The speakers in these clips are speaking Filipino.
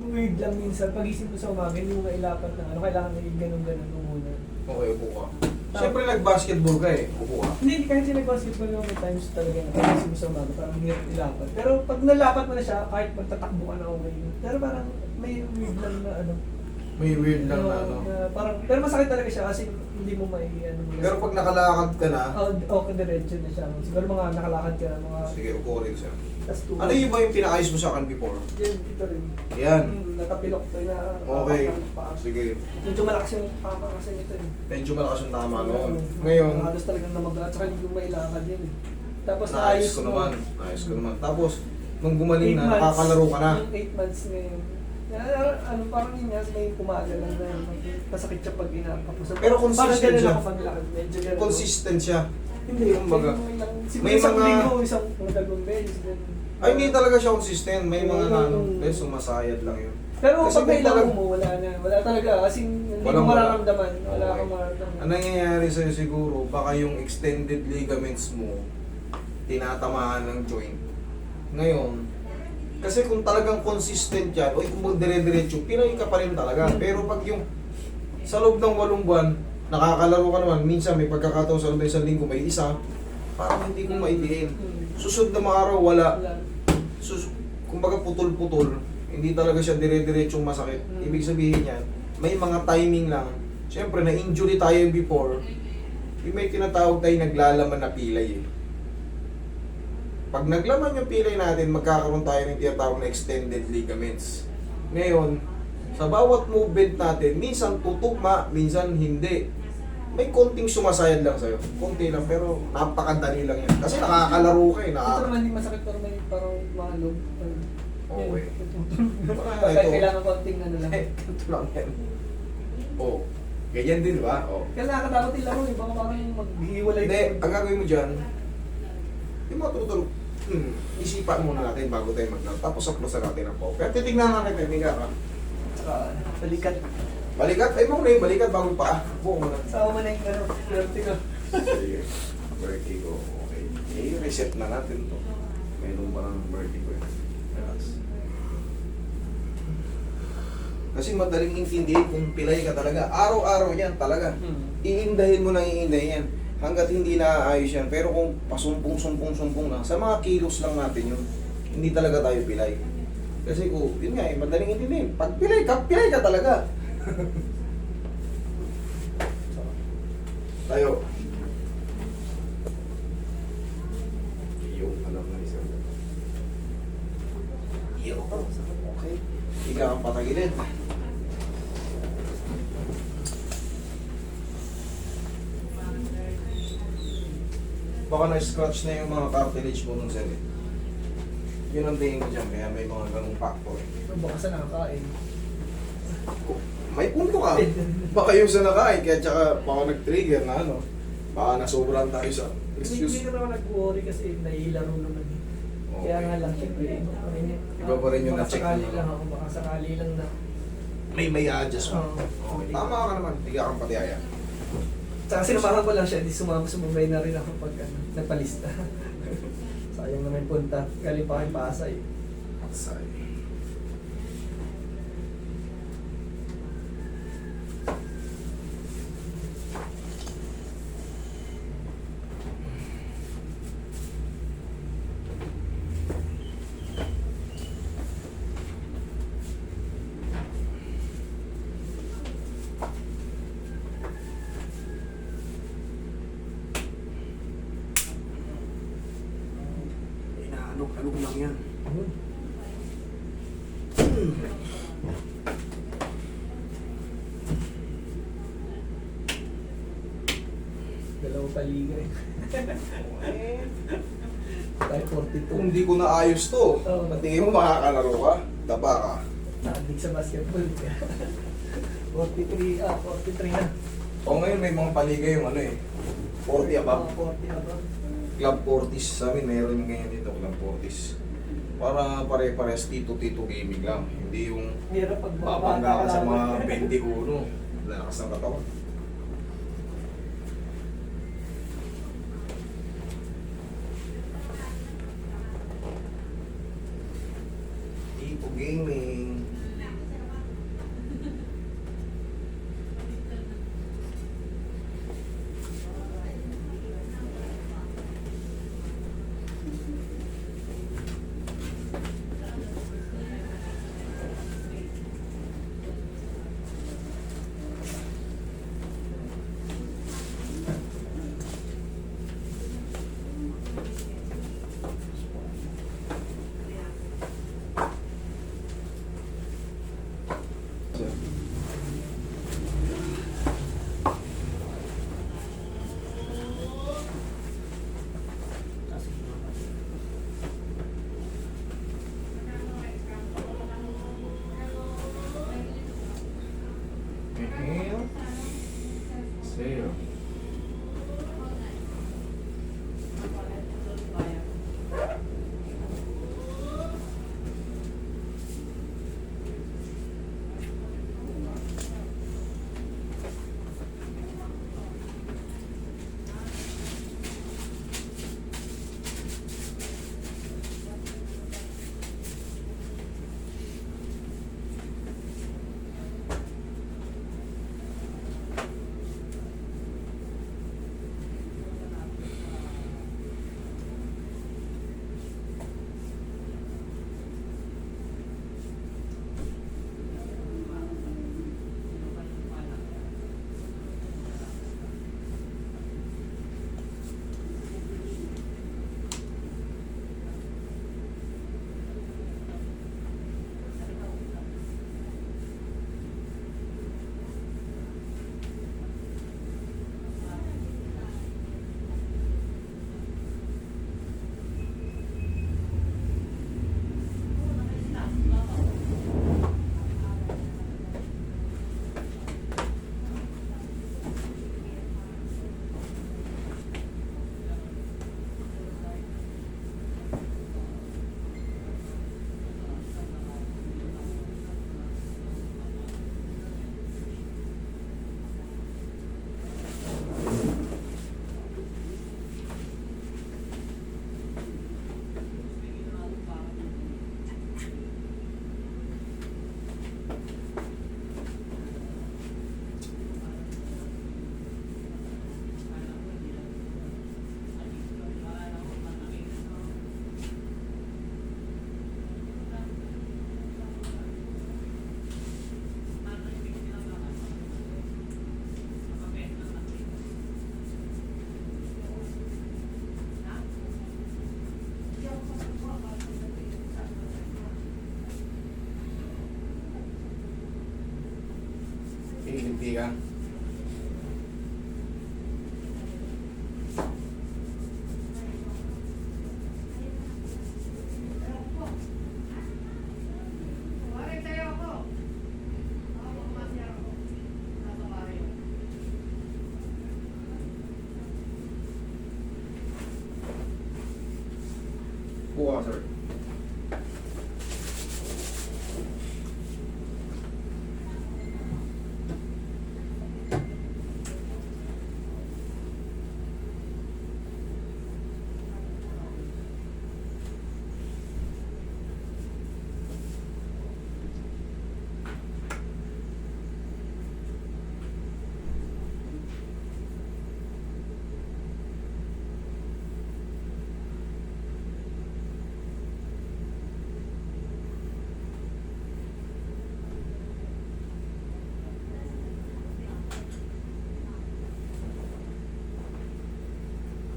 weird lang minsan. Pagising mo sa umaga, hindi mo mailapat na ano, kailangan na yung ganun-ganun mo muna. Okay, upo ka. Siyempre nag-basketball ka eh. Upo ka. Hindi, kahit sila basketball yung may times talaga na pagising mo sa umaga, parang hirap ilapat. Pero pag nalapat mo na siya, kahit magtatakbo ka na okay. Pero parang may weird lang na ano. May weird lang na ano. Parang, pero masakit talaga siya kasi hindi mo may ano. Pero pag nakalakad ka na, okay, diretso na siya. Siguro mga nakalakad ka na mga. sige, upo rin siya. Tas Ano yung ba yung pinakayos mo sa akin before? Yan, ito rin. Yan. Nakapilok to na. Okay. Sige. Medyo malakas yung papa kasi nito eh. Medyo malakas yung tama noon. Ngayon, Halos talagang namaga at saka hindi mo mailakad yun eh. Tapos naayos ko naman. Naayos ko naman. Tapos, nung gumaling 8 na, months. nakakalaro ka na. Yung 8 months ngayon. Ano, parang yun nga, may kumaga lang na masakit siya pag inapapos. Pero consistent parang ganun siya. ako paglakad. Medyo ganun. Consistent siya. Hindi, Kumbaga, siguro may isang mga- linggo, isang dalawang beses. ganun. Ay, hindi talaga siya consistent. May mga Oo. ano, sumasayad lang yun. Pero Kasi pag kung nailangan talag- mo, wala na. Wala talaga. Kasi hindi mo Walang- mararamdaman. Wala Okay. kang mararamdaman. Ang nangyayari sa'yo siguro, baka yung extended ligaments mo, tinatamaan ng joint. Ngayon, kasi kung talagang consistent yan, o kung magdire-diretso, Pinoy ka pa rin talaga. Pero pag yung sa loob ng 8 buwan, nakakalaro ka naman, minsan may pagkakataon sa loob ng 1 linggo, may isa, parang hindi ko maidiin. Susunod na mga araw, wala. Wala. Kumbaga putol-putol, hindi talaga siya dire-diretsong masakit. Ibig sabihin yan, may mga timing lang. Siyempre, na-injury tayo before, yung may tinatawag tayo naglalaman na pilay eh. Pag naglaman yung pilay natin, magkakaroon tayo ng tinatawag na extended ligaments. Ngayon, sa bawat movement natin, minsan tutugma, minsan hindi. May konting sumasayad lang sa'yo. Konti lang, pero napakadali lang yan. Kasi nakakalaro ka eh. Ito naman hindi masakit pero may parang malog. Okay. Kaya kailangan konting ano lang. Ito lang yan. Oh, ganyan din ba? Oh. Kaya nakakatakot yung laro eh. Baka parang maghiwalay. Hindi, ang gagawin mo dyan, yung mga tutulog, isipan muna natin bago tayo maglaro. Tapos aplosan natin ang pao. Pero titignan natin, titignan ka. Saka balikat. Balikat, ay mo na yung balikat bago pa. Buo mo na. Sama mo na yung ano, vertigo. Sige, vertigo. Okay. I-reset na natin to. Meron ba ng vertigo yun? Relax. Kasi madaling intindihin kung pilay ka talaga. Araw-araw yan talaga. Iindahin mo nang iindahin yan. Hanggat hindi naaayos yan. Pero kung pasumpong-sumpong-sumpong na, sa mga kilos lang natin yun, hindi talaga tayo pilay. Kasi kung, yun nga eh, madaling intindihin. Pag pilay ka talaga. Tayo. Yung alam na isa. Yung. Okay. Higa kang patagilid. Baka na-scratch na yung mga cartilage mo nung sir. Yun ang tingin ko dyan, kaya may mga ganung factor. Baka sa nakakain. May punto ka. Baka yung sa nakain, kaya tsaka baka nag-trigger na ano. Baka nasobrang tayo sa Hindi excuse. naman ako nag-worry kasi nailaro naman eh. Kaya nga lang, siyempre, Iba pa rin yung baka na-check sakali mo. lang ako, baka sakali lang na. May adjust mo. Oo. Okay. Tama ka naman, higa kang patiyaya. Tsaka sinamahan ko lang siya, di sumabay na rin ako pag ano, nagpalista. Sayang naman punta, galing pa kay Pasay. Say. Inaalok-alok lang yan. Dalawang paligay. Tayo 42. Kung hindi ko naayos to, Oo. patingin mo makakalaro ka, daba ka. Nakadig sa basketball. 43 na. O ngayon may mga paligay yung ano eh, 40 above. 40 above. Club 40s sa amin, mayroon yung ganyan dito, Club 40s. Para pare-pares tito-tito gaming lang. Hindi yung Hirap pag babangga ka sa mga 21. Lakas ng katawan. Tito gaming. Linti ka. Buka, sir.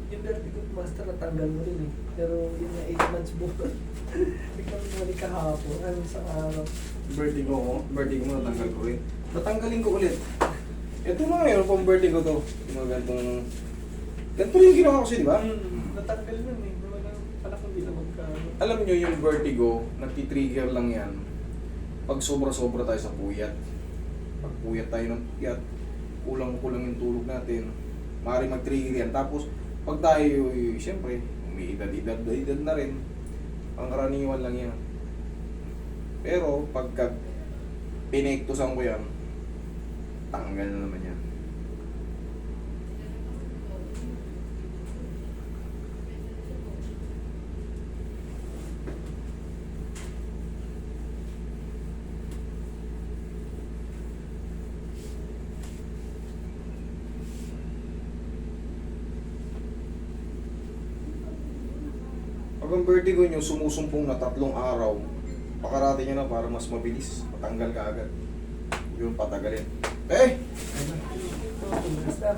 Yung vertigo master natanggal mo rin eh. Pero yun na 8 months buwan. Biglang bumalik kahapon. Ano sa araw. Vertigo mo natanggal ko rin. Tatanggalin ko ulit. Ito na ngayon, pang vertigo to. Yung mga gantong... Ganito rin yung ginawa ko siya, di ba? Natanggal nun eh. Wala pala kung di na magkano. Alam nyo yung vertigo, nagtitrigger lang yan pag sobra-sobra tayo sa puyat. Pag puyat tayo ng puyat, kulang-kulang yung tulog natin, maaaring mag-trigger yan. Tapos, pag tayo, siyempre, umiidad-idad na rin, ang karaniwan lang yan. Pero, pagka pinektusan ko yan, tanggal na naman yan. Pag ang vertigo nyo sumusumpong na 3 araw, pakarate nyo na para mas mabilis, matanggal ka agad. Yun, patagalin. Eh! Ito, master.